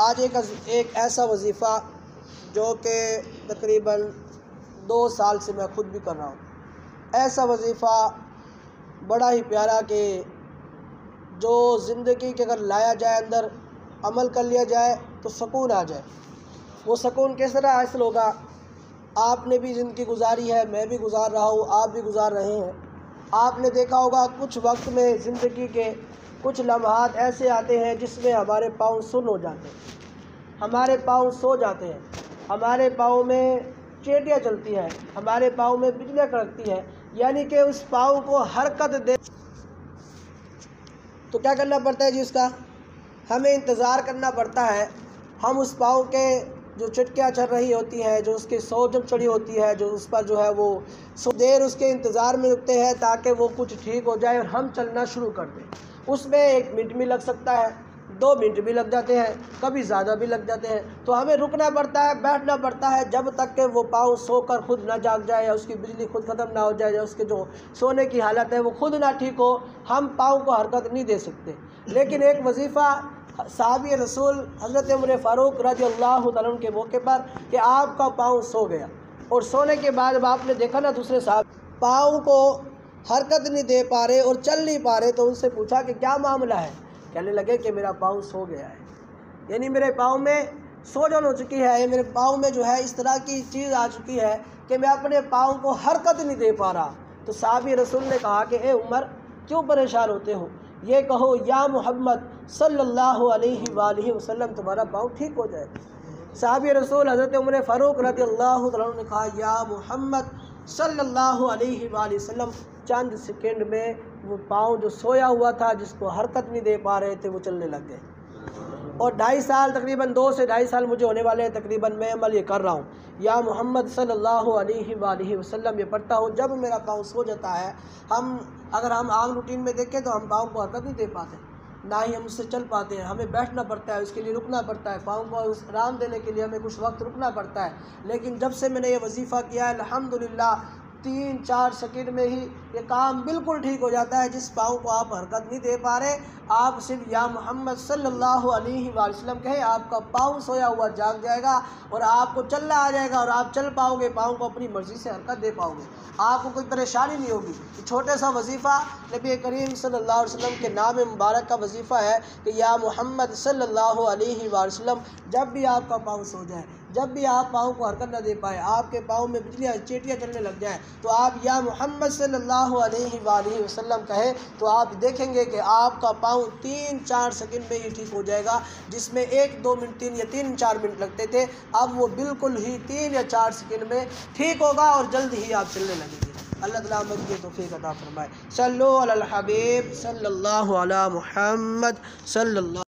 آج ایک ایسا وظیفہ جو کہ تقریباً 2 سال سے میں خود بھی کر رہا ہوں، ایسا وظیفہ بڑا ہی پیارا کہ جو زندگی کے اگر لایا جائے، اندر عمل کر لیا جائے تو سکون آ جائے۔ وہ سکون کس طرح حاصل ہوگا؟ آپ نے بھی زندگی گزاری ہے، میں بھی گزار رہا ہوں، آپ بھی گزار رہے ہیں۔ آپ نے دیکھا ہوگا کچھ وقت میں زندگی کے کچھ لمحات ایسے آتے ہیں جس میں ہمارے پاؤں سن ہو جاتے ہیں، ہمارے پاؤں سو جاتے ہیں، ہمارے پاؤں میں چیٹیاں چلتی ہیں، ہمارے پاؤں میں بجلیاں کڑکتی ہیں، یعنی کہ اس پاؤں کو حرکت دے تو کیا کرنا پڑتا ہے جی؟ اس کا ہمیں انتظار کرنا پڑتا ہے۔ ہم اس پاؤں کے جو چٹکیاں چل رہی ہوتی ہیں، جو اس کی سوجن چڑھی ہوتی ہے، جو اس پر جو ہے وہ دیر اس کے انتظار میں رکتے ہیں تاکہ وہ کچھ ٹھیک ہو جائے اور ہم چلنا شروع کر دیں۔ اس میں 1 منٹ بھی لگ سکتا ہے، 2 منٹ بھی لگ جاتے ہیں، کبھی زیادہ بھی لگ جاتے ہیں۔ تو ہمیں رکنا پڑتا ہے، بیٹھنا پڑتا ہے جب تک کہ وہ پاؤں سو کر خود نہ جاگ جائے، یا اس کی بجلی خود ختم نہ ہو جائے، یا اس کے جو سونے کی حالت ہے وہ خود نہ ٹھیک ہو، ہم پاؤں کو حرکت نہیں دے سکتے۔ لیکن ایک وظیفہ صحابی رسول حضرت عمر فاروق رضی اللہ تعالیٰ عنہ کے موقع پر کہ آپ کا پاؤں سو گیا، اور سونے کے بعد اب آپ نے دیکھا نا دوسرے صاحب پاؤں کو حرکت نہیں دے پا رہے اور چل نہیں پا رہے، تو ان سے پوچھا کہ کیا معاملہ ہے؟ کہنے لگے کہ میرا پاؤں سو گیا ہے، یعنی میرے پاؤں میں سوجن ہو چکی ہے، میرے پاؤں میں جو ہے اس طرح کی چیز آ چکی ہے کہ میں اپنے پاؤں کو حرکت نہیں دے پا رہا۔ تو صحابی رسول نے کہا کہ اے عمر، کیوں پریشان ہوتے ہو؟ یہ کہو یا محمد صلی اللہ علیہ وآلہ وسلم، تمہارا پاؤں ٹھیک ہو جائے۔ صحابی رسول حضرت عمر فاروق رضی اللہ تعالیٰ عنہ نے کہا یا محمد صلی اللہ علیہ وآلہ وسلم، چند سیکنڈ میں وہ پاؤں جو سویا ہوا تھا، جس کو حرکت نہیں دے پا رہے تھے، وہ چلنے لگ گئے۔ اور 2.5 سال، تقریباً 2 سے 2.5 سال مجھے ہونے والے ہیں تقریباً، میں عمل یہ کر رہا ہوں، یا محمد صلی اللہ علیہ وآلہ وسلم یہ پڑھتا ہوں۔ جب میرا پاؤں سو جاتا ہے، اگر ہم عام روٹین میں دیکھیں تو ہم پاؤں کو حرکت نہیں دے پاتے، نہ ہی ہم اس سے چل پاتے ہیں، ہمیں بیٹھنا پڑتا ہے، اس کے لیے رکنا پڑتا ہے، پاؤں کو آرام دینے کے لیے ہمیں کچھ وقت رکنا پڑتا ہے۔ لیکن جب سے میں نے یہ وظیفہ کیا ہے، الحمدللہ 3-4 سیکنڈ میں ہی یہ کام بالکل ٹھیک ہو جاتا ہے۔ جس پاؤں کو آپ حرکت نہیں دے پا رہے، آپ صرف یا محمد صلی اللہ علیہ وآلہ وسلم کہیں، آپ کا پاؤں سویا ہوا جاگ جائے گا اور آپ کو چلنا آ جائے گا، اور آپ چل پاؤ گے، پاؤں کو اپنی مرضی سے حرکت دے پاؤ گے، آپ کو کوئی پریشانی نہیں ہوگی۔ یہ چھوٹے سا وظیفہ نبی کریم صلی اللہ علیہ وسلم کے نام مبارک کا وظیفہ ہے کہ یا محمد صلی اللہ علیہ وآلہ وسلم، جب بھی آپ کا پاؤں سو جائے، جب بھی آپ پاؤں کو حرکت نہ دے پائے، آپ کے پاؤں میں بجلیاں چیٹیاں چلنے لگ جائیں، تو آپ یا محمد صلی اللہ علیہ وآلہ وسلم کہیں، تو آپ دیکھیں گے کہ آپ کا پاؤں 3-4 سیکنڈ میں ہی ٹھیک ہو جائے گا۔ جس میں 1-2 منٹ 3 یا 3-4 منٹ لگتے تھے، اب وہ بالکل ہی 3 یا 4 سیکنڈ میں ٹھیک ہوگا اور جلد ہی آپ چلنے لگیں گے۔ اللہ تعالیٰ ہمیں یہ توفیق عطا فرمائے۔ صلو علی الحبیب صلی اللہ علی محمد صلی اللہ